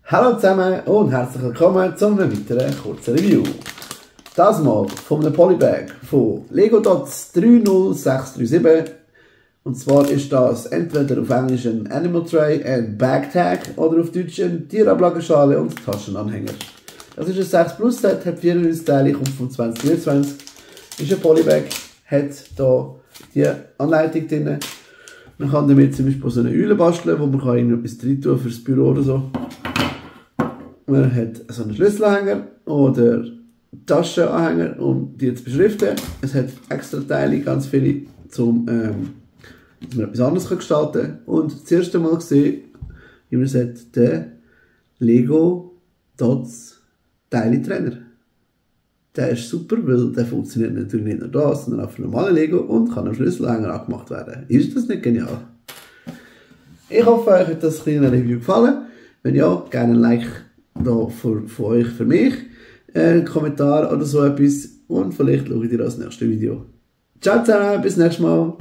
Hallo zusammen und herzlich willkommen zu einem weiteren kurzen Review. Das mal von einem Polybag von Lego Dots 30637. Und zwar ist das entweder auf Englisch ein Animal Tray and Bag Tag oder auf Deutsch eine Tierablageschale und Taschenanhänger. Das ist ein 6 Plus Set, hat 94 Teile, kommt von 2024. Ist ein Polybag, hat hier die Anleitung drin. Man kann damit zum Beispiel so eine Eule basteln, wo man etwas drin tun fürs Büro oder so. Man hat so einen Schlüsselanhänger oder Taschenanhänger, um die zu beschriften. Es hat extra Teile, ganz viele, dass man etwas anderes gestalten kann. Und das erste Mal gesehen, wie man sagt, den Lego Dots Teile-Trenner. Der ist super, weil der funktioniert natürlich nicht nur da, sondern auch für normale Lego und kann am Schlüsselanhänger angemacht werden. Ist das nicht genial? Ich hoffe, euch hat das kleine Review gefallen. Wenn ja, gerne ein Like da von euch für mich, einen Kommentar oder so etwas und vielleicht schaut ihr das nächste Video. Ciao zusammen, bis nächstes Mal.